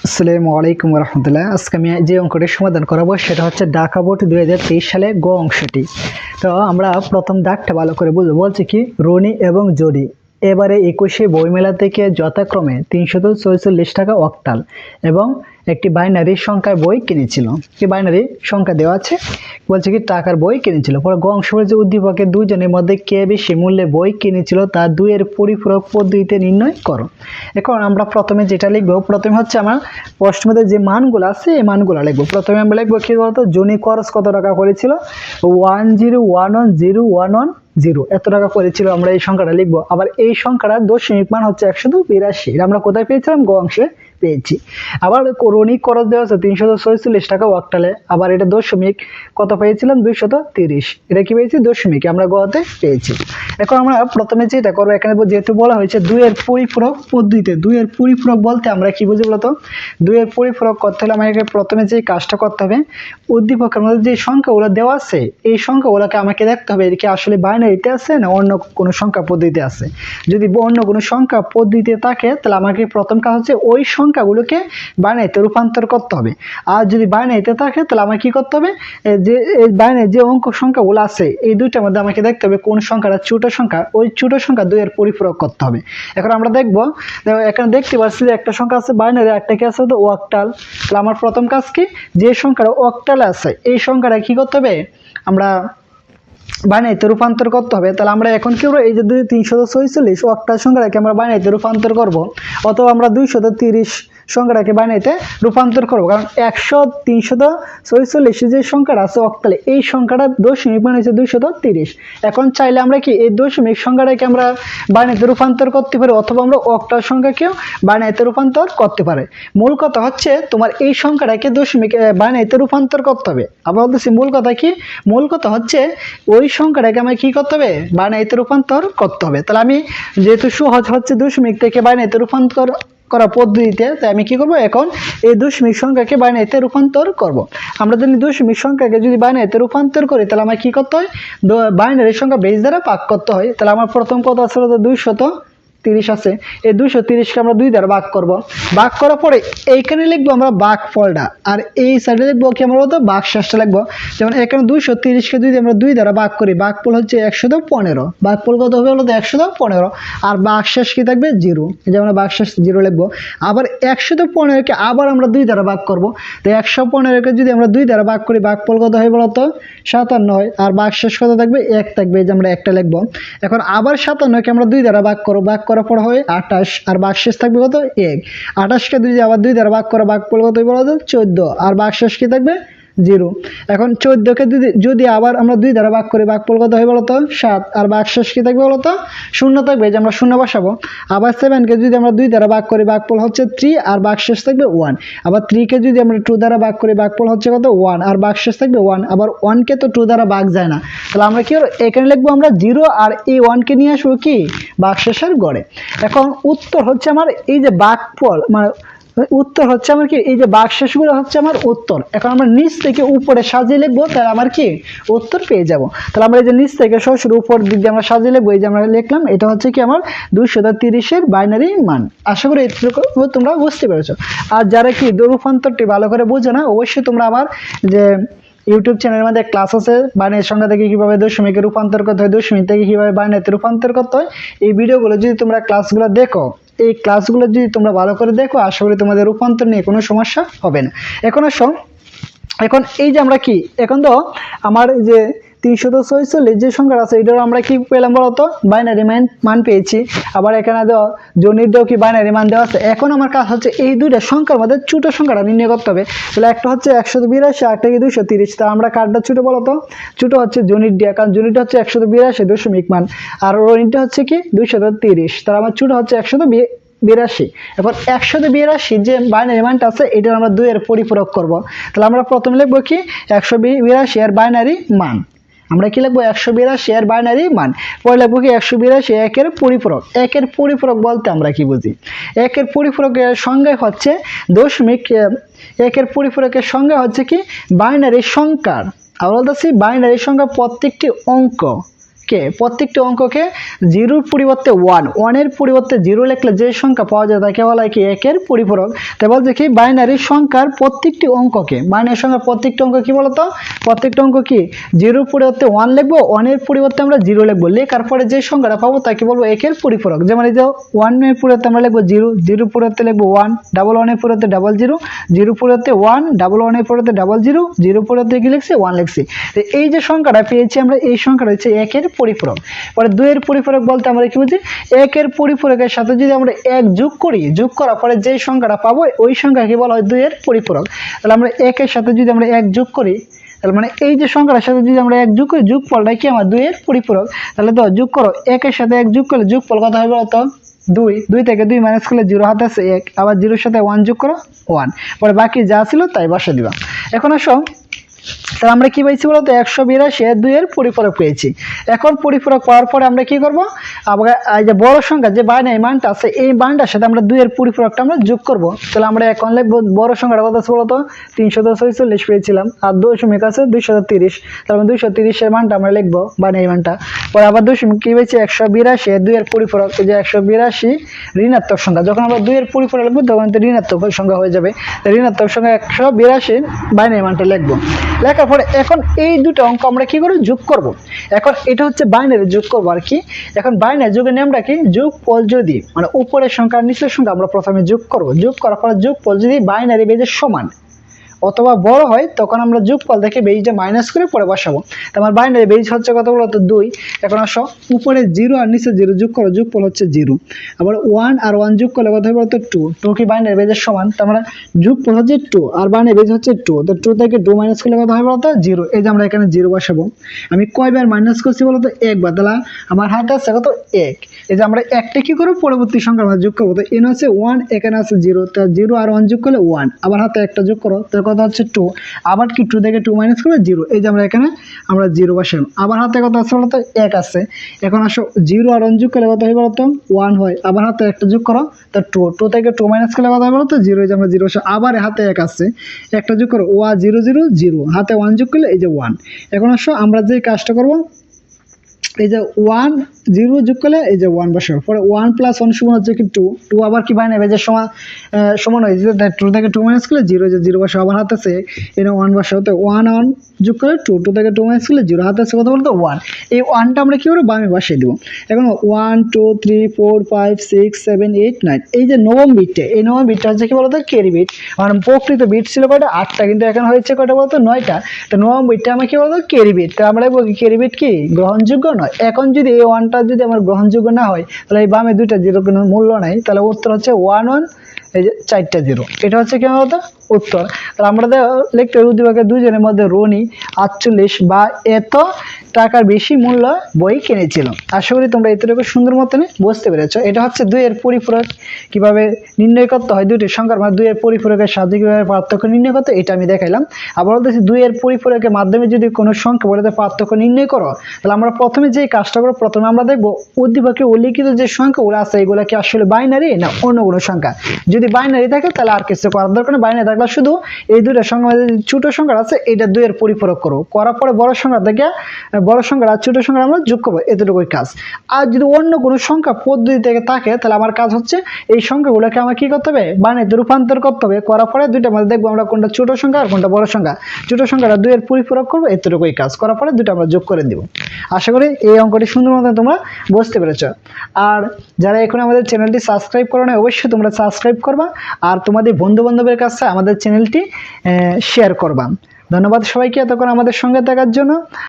আসসালামু আলাইকুম রহমতুল্লাহ। আজকে আমি যে অঙ্কটির সমাধান করাবো সেটা হচ্ছে ঢাকা বোর্ড 2023 সালে গ অংশটি। তো আমরা প্রথম দাগটা ভালো করে বুঝবো। বলছে কি রনি এবং জরি এবারে 21শে বইমেলা থেকে যথাক্রমে 346 টাকা অক্টাল এবং একটি বাইনারি সংখ্যার বই কিনেছিল। কি বাইনারি সংখ্যা দেওয়া আছে, বলছে কি টাকার বই কিনেছিল। পরে গ অংশ বলছে উদ্দীপকের দুইজনের মধ্যে কে বেশি মূল্যে বই কিনেছিল তা দুইয়ের পরিপূরক পদ্ধতিতে নির্ণয় করো। এখন আমরা প্রথমে যেটা লিখবো, প্রথমে হচ্ছে আমার প্রশ্নের মধ্যে যে মানগুলো আছে এই মানগুলো লিখবো। প্রথমে আমরা লিখবো কি বলতো, জনি খরচ কত টাকা করেছিল, 10110110 এত টাকা করেছিল। আমরা এই সংখ্যাটা লিখবো। আবার এই সংখ্যাটা দশমিক মান হচ্ছে 182। আমরা কোথায় পেয়েছিলাম, গ অংশে পেয়েছি। আবার রনি খরচ দেওয়া আছে 346 টাকা ওয়াক্টালে। আবার এটা দশমিক কত পেয়েছিলাম, 230। এটা কি পেয়েছি, দশমিক আমরা গতে পেয়েছি। এখন আমরা প্রথমে যেটা করবো, এখানে যেহেতু বলা হয়েছে দুইয়ের পরিপূরক পদ্ধতিতে, দুইয়ের পরিপূরক বলতে আমরা কি বুঝি বলতো, দুইয়ের পরিপূরক করতে হলে আমাকে প্রথমে যে কাজটা করতে হবে, উদ্দীপকের মধ্যে যে সংখ্যাগুলো দেওয়া আছে এই সংখ্যাগুলোকে আমাকে দেখতে হবে এদিকে আসলে বাইনারিতে আছে না অন্য কোনো সংখ্যা পদ্ধতিতে আছে। যদি অন্য কোনো সংখ্যা পদ্ধতিতে থাকে তাহলে আমাকে প্রথম কাজ হচ্ছে ওই সংখ্যাগুলোকে বাইনারিতে রূপান্তর করতে হবে। আর যদি বাইনারিতে থাকে তাহলে আমাকে কি করতে হবে, যে বাইনারি যে অঙ্ক সংখ্যাগুলো আছে এই দুইটার মধ্যে আমাকে দেখতে হবে কোন সংখ্যাটা ছোট সংখ্যা, ওই ছোট সংখ্যা দুইয়ের পরিপূরক করতে হবে। এখন আমরা দেখবো, এখানে দেখতে পাচ্ছি যে একটা সংখ্যা আছে বাইনারি, একটা কি আছে ওয়াক্টাল। তাহলে আমার প্রথম কাজ কি, যে সংখ্যাটা অক্টালে আছে এই সংখ্যাটা কি করতে হবে, আমরা বাইনারিতে রূপান্তর করতে হবে। তাহলে আমরা এখন কি করবো, এই যে 346 অক্টাল সংখ্যাটাকে আমরা বাইনারিতে রূপান্তর করব, অথবা আমরা 230 সংখ্যাটাকে বাইনারিতে রূপান্তর করবো। কারণ 346 যে সংখ্যাটা আছে অক্টালে এই সংখ্যাটা দশমিক মানে হচ্ছে 230। এখন চাইলে আমরা কি এই দশমিক সংখ্যাটাকে আমরা বাইনারিতে রূপান্তর করতে পারি, অথবা আমরা অক্টাল সংখ্যাকেও বাইনারিতে রূপান্তর করতে পারি। মূল কথা হচ্ছে তোমার এই সংখ্যাটাকে দশমিক বাইনারিতে রূপান্তর করতে হবে। আবার বলতেছি মূল কথা কি, মূল কথা হচ্ছে ওই সংখ্যাটাকে আমাকে কি করতে হবে, বাইনারিতে রূপান্তর করতে হবে। তাহলে আমি যেহেতু সহজ হচ্ছে দশমিক থেকে বাইনারিতে রূপান্তর করা পদ্ধতিতে, তাই আমি কি করব, এখন এই দশমিক সংখ্যাকে বাইনারিতে রূপান্তর করব। আমরা যদি দশমিক সংখ্যাকে যদি বাইনারিতে রূপান্তর করি তাহলে আমার কি করতে হয়, বাইনারি সংখ্যা বেস দ্বারা ভাগ করতে হয়। তাহলে আমার প্রথম কথা আছে 230 আছে, এই 230কে আমরা 2 দ্বারা ভাগ করব। ভাগ করার পরে এইখানে লিখবো আমরা ভাগ ফলটা, আর এই সাইডে লিখবো কি আমরা বলতো ভাগ শেষটা লিখবো। যেমন এখানে 230কে যদি আমরা 2 দ্বারা ভাগ করি, ভাগফল হচ্ছে 115, ভাগফল কত হবে বলতো 115, আর ভাগ শেষ কি থাকবে 0, যেমন ভাগ শেষ 0 লিখবো। আবার 115কে আবার আমরা 2 দ্বারা ভাগ করব। তো 115কে যদি আমরা 2 দ্বারা ভাগ করি, ভাগফল কত হয় বলতো 57 হয়, আর ভাগ শেষ কত থাকবে 1 থাকবে, যে আমরা একটা লিখবো। এখন আবার 57কে আমরা 2 দ্বারা ভাগ করবো, ভাগ করার পর হয় 28, আর ভাগশেষ থাকবে কত 1। 28কে যদি আবার 2 দ্বারা ভাগ করো, ভাগফল কত বলতো 14, আর ভাগশেষ কি থাকবে 0। এখন 14কে যদি আবার আমরা 2 দ্বারা ভাগ করি, ভাগফল কত হয় বলতো 7, আর ভাগশেষ কি থাকবে বলতো 0 থাকবে, যে আমরা 0 বসাবো। আবার 7কে যদি আমরা 2 দ্বারা ভাগ করি, ভাগফল হচ্ছে 3, আর ভাগশেষ থাকবে 1। আবার 3কে যদি আমরা 2 দ্বারা ভাগ করি, ভাগফল হচ্ছে কত 1, আর ভাগশেষ থাকবে 1। আবার 1কে তো 2 দ্বারা ভাগ যায় না, তাহলে আমরা কি এখানে লিখবো আমরা 0, আর এই 1কে নিয়ে আসবো কি ভাগশেষের গড়ে। এখন উত্তর হচ্ছে আমার এই যে ভাগফল, মানে উত্তর হচ্ছে আমার কি এই যে ভাগশেষগুলো হচ্ছে আমার উত্তর। এখন আমরা নিচ থেকে উপরে সাজিয়ে লিখবো, তাহলে আমার কি উত্তর পেয়ে যাব। তাহলে আমরা এই যে নিচ থেকে সরাসরি উপর দিক দিয়ে আমরা সাজিয়ে লিখবো, এই যে আমরা লিখলাম এটা হচ্ছে কি আমার 230-এর বাইনারি মান। আশা করি এটুকু তোমরা বুঝতে পেরেছো। আর যারা কি রূপান্তরটি ভালো করে বোঝো না, অবশ্যই তোমরা আমার যে ইউটিউব চ্যানেলের মধ্যে ক্লাস আছে, বাইনারি সংখ্যা থেকে কীভাবে দশমিকে রূপান্তর করতে হয়, দশমিক থেকে কীভাবে বাইনারিতে রূপান্তর করতে হয়, এই ভিডিওগুলো যদি তোমরা ক্লাসগুলো দেখো, এই ক্লাসগুলো যদি তোমরা ভালো করে দেখো, আশা করি তোমাদের রূপান্তর নিয়ে কোনো সমস্যা হবে না। এখন এই যে আমরা কি, এখন তো আমার যে 346 যে সংখ্যা আছে এটার আমরা কি পেলাম বলতো, বাইনারি মান পেয়েছি। আবার এখানে জনির দেও কি বাইনারি মান দেওয়া আছে। এখন আমার কাজ হচ্ছে এই দুইটা সংখ্যার মধ্যে ছোট সংখ্যাটা নির্ণয় করতে হবে। তাহলে একটা হচ্ছে 182, একটা কি 230। তা আমরা কারটা ছোট বলতো, ছোট হচ্ছে জনির দিয়া, কারণ জনিরটা হচ্ছে 182 দশমিক মান, আর রনিটা হচ্ছে কি 230। তাহলে আমার ছোট হচ্ছে 182। এখন 182 যে বাইনারি মানটা আছে এটার আমরা 2 এর পরিপূরক করব। তাহলে আমরা প্রথমে লিখবো কি 182 এর বাইনারি মান। আমরা কি লিখবো 182 এর বাইনারি মান। পরে লিখবো কি 182 একের পরিপূরক। একের পরিপূরক বলতে আমরা কি বুঝি, একের পরিপূরকের সংজ্ঞা হচ্ছে দশমিক, একের পরিপূরকের সংজ্ঞা হচ্ছে কি বাইনারি সংখ্যার, আমরা বলতেছি বাইনারি সংখ্যার প্রত্যেকটি অঙ্ক কে প্রত্যেকটি অঙ্ককে জিরোর পরিবর্তে ওয়ানের পরিবর্তে জিরো লিখলে যে সংখ্যা পাওয়া যায় তাকে বলা হয় কি একের পরিপূরক। তাই বলছে কি বাইনারি সংখ্যার প্রত্যেকটি অঙ্ককে কি বলতো প্রত্যেকটি অঙ্ক কি জিরোর পরিবর্তে ওয়ান লিখবো, ওয়ানের পরিবর্তে আমরা জিরো লিখবো, লেখার পরে যে সংখ্যাটা পাবো তাকে বলবো একের পরিপূরক। যেমন এই যে ওয়ানের পরিবর্তে আমরা লিখবো জিরো, জিরোর পরিবর্তে লিখবো ওয়ান, ডাবল ওয়ানের পরিবর্তে ডাবল জিরো, জিরো পরিবর্তে ওয়ান, ডাবল ওয়ানের পরিবর্তে ডাবল জিরো, জিরো পরিবর্তে কি লিখছি ওয়ান লিখছি। তো এই যে সংখ্যাটা পেয়েছি আমরা, এই সংখ্যাটা হচ্ছে একের পরিপূরক। পরে দুইয়ের পরিপূরক বলতে আমরা কি বুঝি, একের পরিপূরকের সাথে যদি আমরা এক যোগ করি, যোগ করার পরে যে সংখ্যাটা পাবো ওই সংখ্যাকে বলা হয় দুইয়ের পরিপূরক। তাহলে আমরা একের সাথে যদি আমরা এক যোগ করি, তাহলে মানে এই যে সংখ্যাটার সাথে যদি আমরা এক যোগ করি, যোগফলটা কি আমার দুইয়ের পরিপূরক। তাহলে তো যোগ করো, একের সাথে এক যোগ করলে যোগফল কত হবে বলতো দুই, দুই থেকে দুই মাইনাস করলে জিরো হাতে আছে এক, আবার জিরোর সাথে ওয়ান যোগ করো ওয়ান, পরে বাকি যা ছিল তাই বসে দিবা। এখন আসো, তাহলে আমরা কি পেয়েছি বলতো 182 এর দুইয়ের পরিপূরক পেয়েছি। এখন পরিপূরক পাওয়ার পরে আমরা কি করব, আবার এই যে বড় সংখ্যা যে বাইনারি মানটা আছে এই মানটার সাথে আমরা দুইয়ের পরিপূরকটা আমরা যোগ করব। তাহলে আমরা এখন লিখব বড় সংখ্যাটা কত আছে বলতো 346 পেয়েছিলাম, আর দশমিক আছে 230, তাহলে 230 এর মানটা আমরা লিখবো বাইনারি মানটা। পরে আবার দশমিক কি পেয়েছি 182 এর দুইয়ের পরিপূরক, এই যে 182 ঋণাত্মক সংখ্যা, যখন আমরা দুইয়ের পরিপূরক লিখবো তখন তো ঋণাত্মক সংখ্যা হয়ে যাবে, ঋণাত্মক সংখ্যা 182 বাইনারি মানটা লিখবো। লেখার পরে এখন এই দুটো অঙ্ক আমরা কি করে যোগ করব। এখন এটা হচ্ছে বাইনারি যোগ করবো আর কি। এখন বাইনারি যোগের নিয়মটা কি, যোগফল যদি মানে উপরের সংখ্যা আর নিচের সংখ্যা আমরা প্রথমে যোগ করব, যোগ করার পরে যোগফল যদি বাইনারি বেজের সমান অথবা বড় হয় তখন আমরা যোগফল দেখে বেজটা মাইনাস করে পরে বসাবো। তো আমার বাইনারি বেজ হচ্ছে কত বলতো 2। এখন আসো উপরে 0 আর নিচে 0 যোগ করো, যোগফল হচ্ছে 0। আবার 1 আর 1 যোগ করলে কত হবে বলতো 2, 2 কি বাইনারি বেজের সমান, তো আমরা যোগফল হচ্ছে 2 আর বাইনারি বেজ হচ্ছে 2, তো 2 থেকে 2 মাইনাস করলে কত হবে বলতো 0। এই যে আমরা এখানে 0 বসাবো, আমি কয়বার মাইনাস করছি বলতো একবার, তাহলে আমার হাতে আছে কত 1। এই যে আমরা একটা কি করব পরবর্তী সংখ্যার মধ্যে যোগ করবো, তো এখানে আছে 1 এখানে আছে 0, তো 0 আর 1 যোগ করলে 1, আবার হাতে একটা যোগ করো, তো কত হচ্ছে 2, আবার কি 2 থেকে 2 মাইনাস করলে 0। এই যে আমরা এখানে 0 বসালাম, আবার হাতে কত আছে বলতো 1 আছে। এখন আসো 0 আর 1 যোগ করলে কত হয় বলতো 1 হয়, আবার হাতে একটা যোগ করো, তো 2 থেকে 2 মাইনাস করলে কত হয় বলতো 0। এই যে আমরা 0 বসে, আবার হাতে 1 আছে, একটা যোগ করো 0 0 0, হাতে 1 যোগ করলে এই যে 1। এখন আসো আমরা যে কাজটা করব, এই যে 1 0 যোগ করলে এই যে 1 বসাবো, পরে 1 + 1 সমান হচ্ছে কি 2, 2 আবার কি বাইনারি বেজের সমান হয়ে যাবে, 2 থেকে 2 মাইনাস করলে 0, যে 0 বসাবো, আবার হাতে আছে এখানে 1 বসাবো, তো 1 1 যোগ করে 2, 2 থেকে 2 মাইনাস করলে 0, হাতে আছে কত বলতো 1। এই 1টা আমরা কি করব বামে বসিয়ে দেব। এখন 1 2 3 4 5 6 7 8 9, এই যে নবম বিটটা, এই নবম বিটটা হচ্ছে কি বলতো ক্যারি বিট। আমার প্রকৃত বিট ছিল কয়টা 8টা, কিন্তু এখন হয়েছে কয়টা বলতো 9টা। তো নবম বিটটা আমরা কি বলতো ক্যারি বিট, তো আমরা বলি ক্যারি বিট কি গ্রহণযোগ্য নয়। এখন যদি এই 1টা যদি আমার গ্রহণযোগ্য না হয়, তাহলে এই বামে দুইটা 0 কোনো মূল্য নাই, তাহলে উত্তর হচ্ছে 1 1, এই যে 4টা 0, এটা হচ্ছে কি বলতো উত্তর। তাহলে আমরা লিখতে উদ্দীপকের দুজনের মধ্যে রনি 48 বা এত টাকার বেশি মূল্য বই কিনেছিল। আশা করি তোমরা এতটুকু সুন্দর মতন বুঝতে পেরেছো। এটা হচ্ছে দুইয়ের পরিপূরক কিভাবে নির্ণয় করতে হয়, দুইটি সংখ্যার মানে দুইয়ের পরিপূরকের সাহায্যে কিভাবে পার্থক্য নির্ণয় করতে, এটা আমি দেখাইলাম। আবার বলতেছি দুইয়ের পরিপূরকের মাধ্যমে যদি কোনো সংখ্যা বলে পার্থক্য নির্ণয় করো, তাহলে আমরা প্রথমে যে কাজটা করবো, প্রথমে আমরা দেখবো উদ্দীপকে উল্লিখিত যে সংখ্যাগুলো আছে এগুলো কি আসলে বাইনারি না অন্য কোনো সংখ্যা। যদি বাইনারি থাকে তাহলে আর কিছু করার দরকার নেই, বাইনারি থাকলে শুধু এই দুইটা সংখ্যা ছোট সংখ্যা আছে এটা দুইয়ের পরিপূরক করো, করার পরে বড় সংখ্যা থেকে বড় সংখ্যা আর ছোট সংখ্যা আমরা যোগ করবো, এতটুকুই কাজ। আর যদি অন্য কোনো সংখ্যা পদ্ধতি থেকে থাকে তাহলে আমার কাজ হচ্ছে এই সংখ্যাগুলোকে আমার কি করতে হবে বাইনারিতে রূপান্তর করতে হবে, করার পরে দুইটার মধ্যে দেখবো আমরা কোনটা ছোট সংখ্যা আর কোনটা বড় সংখ্যা, ছোট সংখ্যাটা দুইয়ের পরিপূরক করবো, এতটুকুই কাজ। করার পরে দুইটা আমরা যোগ করে দিব। আশা করি এই অঙ্কটি সুন্দর মতো তোমরা বুঝতে পেরেছ। আর যারা এখন আমাদের চ্যানেলটি সাবস্ক্রাইব করো না, অবশ্যই তোমরা সাবস্ক্রাইব করবা আর তোমাদের বন্ধু বান্ধবের কাছে আমাদের চ্যানেলটি শেয়ার করবা। ধন্যবাদ সবাইকে এতক্ষণ আমাদের সঙ্গে থাকার জন্য।